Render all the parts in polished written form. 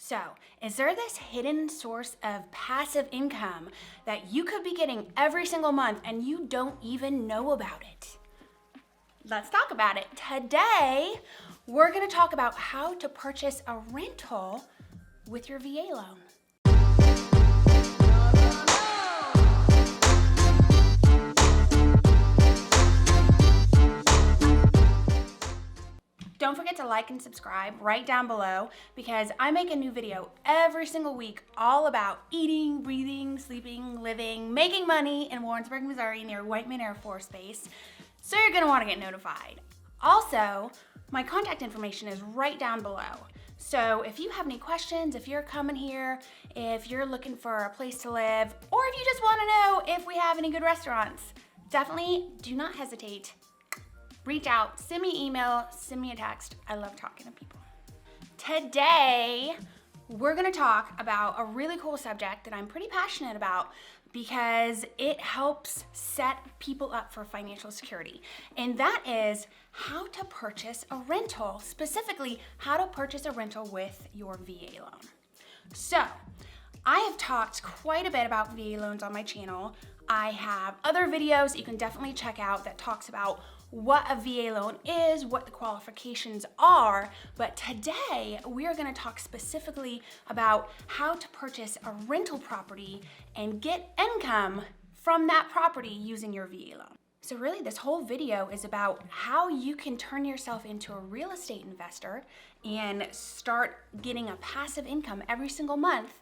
So, is there this hidden source of passive income that you could be getting every single month and you don't even know about it? Let's talk about it. Today, we're gonna talk about how to purchase a rental with your VA loan. Don't forget to like and subscribe right down below because I make a new video every single week all about eating, breathing, sleeping, living, making money in Warrensburg, Missouri near Whiteman Air Force Base. So you're gonna wanna get notified. Also, my contact information is right down below. So if you have any questions, if you're coming here, if you're looking for a place to live, or if you just wanna know if we have any good restaurants, definitely do not hesitate. Reach out, send me an email, send me a text. I love talking to people. Today, we're gonna talk about a really cool subject that I'm pretty passionate about because it helps set people up for financial security. And that is how to purchase a rental, specifically how to purchase a rental with your VA loan. So, I have talked quite a bit about VA loans on my channel. I have other videos you can definitely check out that talks about what a VA loan is, what the qualifications are, but today we are going to talk specifically about how to purchase a rental property and get income from that property using your VA loan. So really this whole video is about how you can turn yourself into a real estate investor and start getting a passive income every single month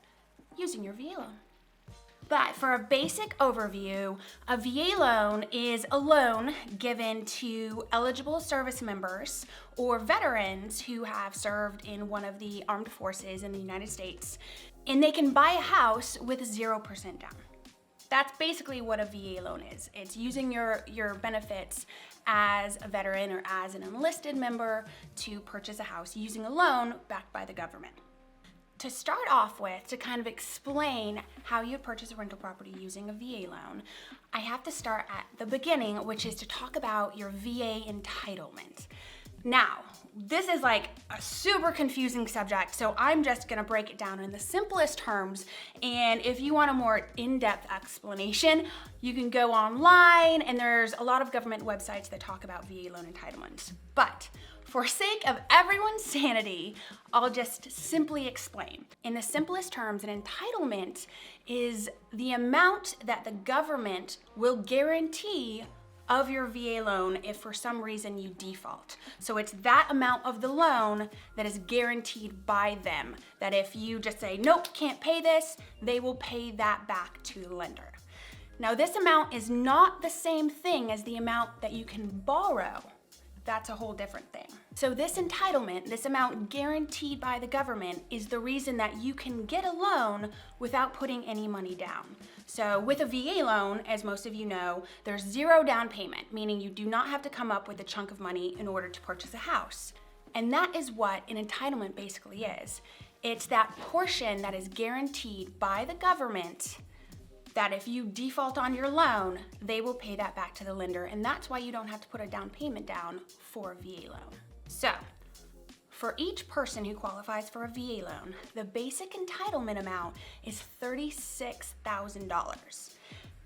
using your VA loan. But for a basic overview, a VA loan is a loan given to eligible service members or veterans who have served in one of the armed forces in the United States, and they can buy a house with 0% down. That's basically what a VA loan is. It's using your benefits as a veteran or as an enlisted member to purchase a house using a loan backed by the government. To start off with, to kind of explain how you purchase a rental property using a VA loan, I have to start at the beginning, which is to talk about your VA entitlement. Now, this is like a super confusing subject, so I'm just gonna break it down in the simplest terms, and if you want a more in-depth explanation, you can go online, and there's a lot of government websites that talk about VA loan entitlements. But for sake of everyone's sanity, I'll just simply explain. In the simplest terms, an entitlement is the amount that the government will guarantee of your VA loan if for some reason you default. So it's that amount of the loan that is guaranteed by them, that if you just say, nope, can't pay this, they will pay that back to the lender. Now this amount is not the same thing as the amount that you can borrow. That's a whole different thing. So this entitlement, this amount guaranteed by the government, is the reason that you can get a loan without putting any money down. So with a VA loan, as most of you know, there's zero down payment, meaning you do not have to come up with a chunk of money in order to purchase a house. And that is what an entitlement basically is. It's that portion that is guaranteed by the government that if you default on your loan, they will pay that back to the lender, and that's why you don't have to put a down payment down for a VA loan. So, for each person who qualifies for a VA loan, the basic entitlement amount is $36,000.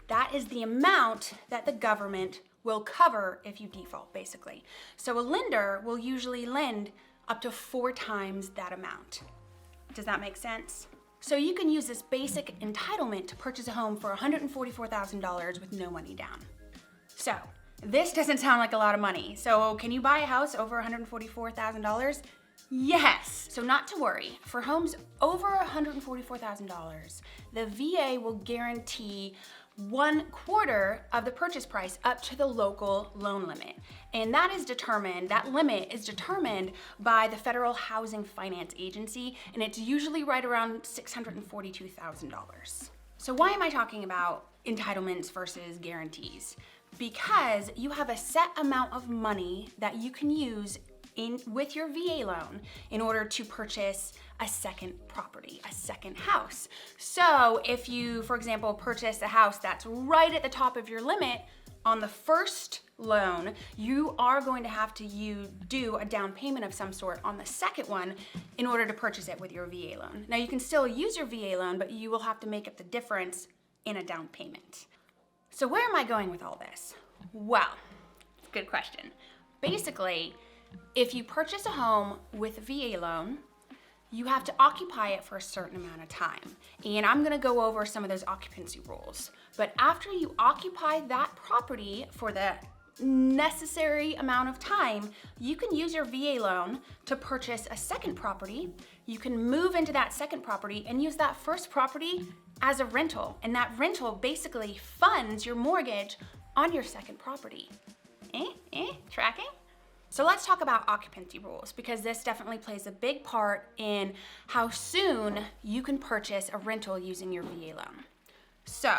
That is the amount that the government will cover if you default, basically. So a lender will usually lend up to 4 times that amount. Does that make sense? So you can use this basic entitlement to purchase a home for $144,000 with no money down. So this doesn't sound like a lot of money. So can you buy a house over $144,000? Yes. So not to worry, for homes over $144,000, the VA will guarantee 1/4 of the purchase price up to the local loan limit. And that limit is determined by the Federal Housing Finance Agency, and it's usually right around $642,000. So why am I talking about entitlements versus guarantees? Because you have a set amount of money that you can use with your VA loan in order to purchase a second property, a second house. So if you, for example, purchase a house that's right at the top of your limit On the first loan, you are going to have to do a down payment of some sort on the second one in order to purchase it with your VA loan. Now you can still use your VA loan, but you will have to make up the difference in a down payment. So where am I going with all this? Well, good question. Basically, if you purchase a home with a VA loan, you have to occupy it for a certain amount of time. And I'm gonna go over some of those occupancy rules. But after you occupy that property for the necessary amount of time, you can use your VA loan to purchase a second property. You can move into that second property and use that first property as a rental. And that rental basically funds your mortgage on your second property. Tracking? So let's talk about occupancy rules, because this definitely plays a big part in how soon you can purchase a rental using your VA loan. So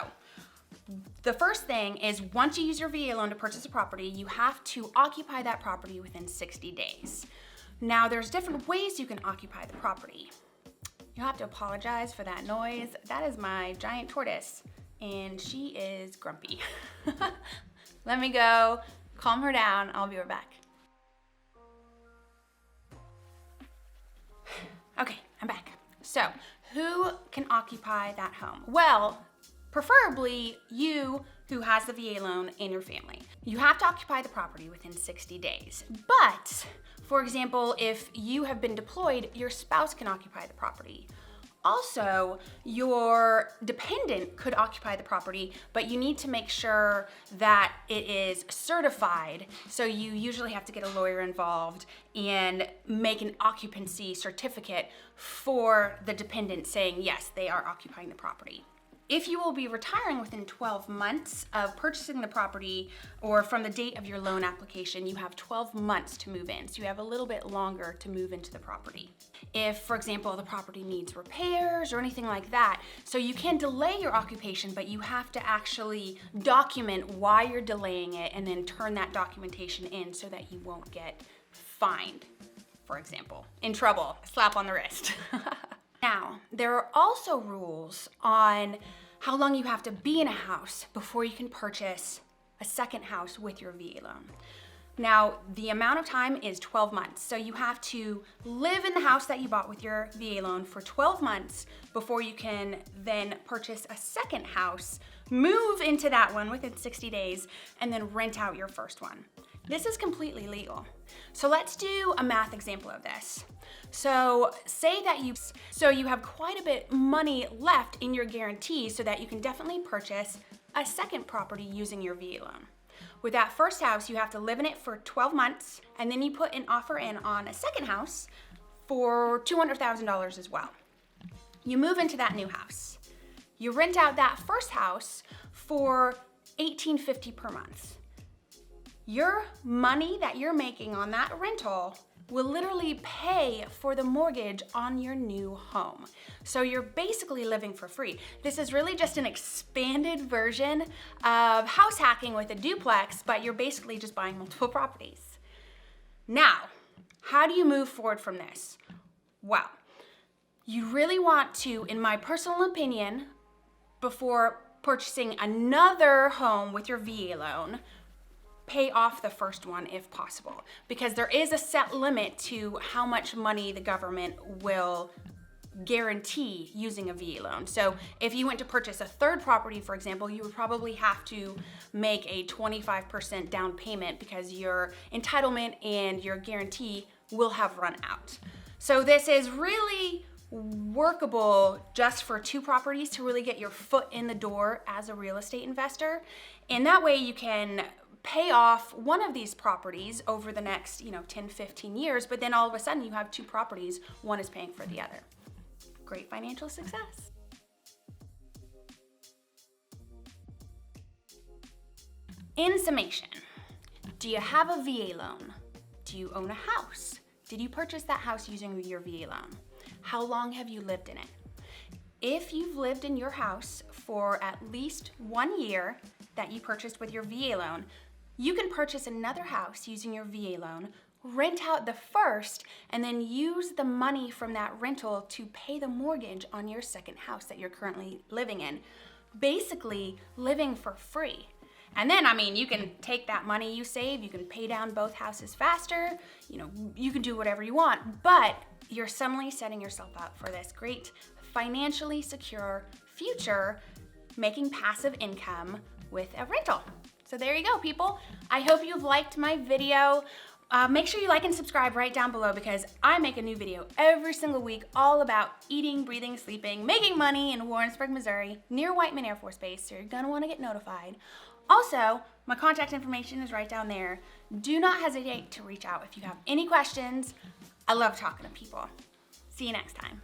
the first thing is, once you use your VA loan to purchase a property, you have to occupy that property within 60 days. Now there's different ways you can occupy the property. You'll have to apologize for that noise. That is my giant tortoise, and she is grumpy. Let me go calm her down. I'll be right back. Okay, I'm back. So, who can occupy that home? Well, preferably you who has the VA loan in your family. You have to occupy the property within 60 days. But, for example, if you have been deployed, your spouse can occupy the property. Also, your dependent could occupy the property, but you need to make sure that it is certified. So you usually have to get a lawyer involved and make an occupancy certificate for the dependent saying, yes, they are occupying the property. If you will be retiring within 12 months of purchasing the property, or from the date of your loan application, you have 12 months to move in. So you have a little bit longer to move into the property. If, for example, the property needs repairs or anything like that, so you can delay your occupation, but you have to actually document why you're delaying it and then turn that documentation in so that you won't get fined, for example. In trouble, slap on the wrist. Now, there are also rules on how long you have to be in a house before you can purchase a second house with your VA loan. Now, the amount of time is 12 months. So you have to live in the house that you bought with your VA loan for 12 months before you can then purchase a second house, move into that one within 60 days, and then rent out your first one. This is completely legal. So let's do a math example of this. So say that you have quite a bit money left in your guarantee so that you can definitely purchase a second property using your VA loan. With that first house, you have to live in it for 12 months, and then you put an offer in on a second house for $200,000 as well. You move into that new house. You rent out that first house for $1,850 per month. Your money that you're making on that rental will literally pay for the mortgage on your new home. So you're basically living for free. This is really just an expanded version of house hacking with a duplex, but you're basically just buying multiple properties. Now, how do you move forward from this? Well, you really want to, in my personal opinion, before purchasing another home with your VA loan, pay off the first one if possible, because there is a set limit to how much money the government will guarantee using a VA loan. So if you went to purchase a third property, for example, you would probably have to make a 25% down payment because your entitlement and your guarantee will have run out. So this is really workable just for two properties to really get your foot in the door as a real estate investor. And that way you can pay off one of these properties over the next 10, 15 years, but then all of a sudden you have two properties, one is paying for the other. Great financial success. In summation, do you have a VA loan? Do you own a house? Did you purchase that house using your VA loan? How long have you lived in it? If you've lived in your house for at least 1 year that you purchased with your VA loan, you can purchase another house using your VA loan, rent out the first, and then use the money from that rental to pay the mortgage on your second house that you're currently living in. Basically, living for free. And then, I mean, you can take that money you save, you can pay down both houses faster, you know, you can do whatever you want, but you're suddenly setting yourself up for this great financially secure future, making passive income with a rental. So there you go, people. I hope you've liked my video. Make sure you like and subscribe right down below because I make a new video every single week all about eating, breathing, sleeping, making money in Warrensburg, Missouri, near Whiteman Air Force Base, so you're gonna wanna get notified. Also, my contact information is right down there. Do not hesitate to reach out if you have any questions. I love talking to people. See you next time.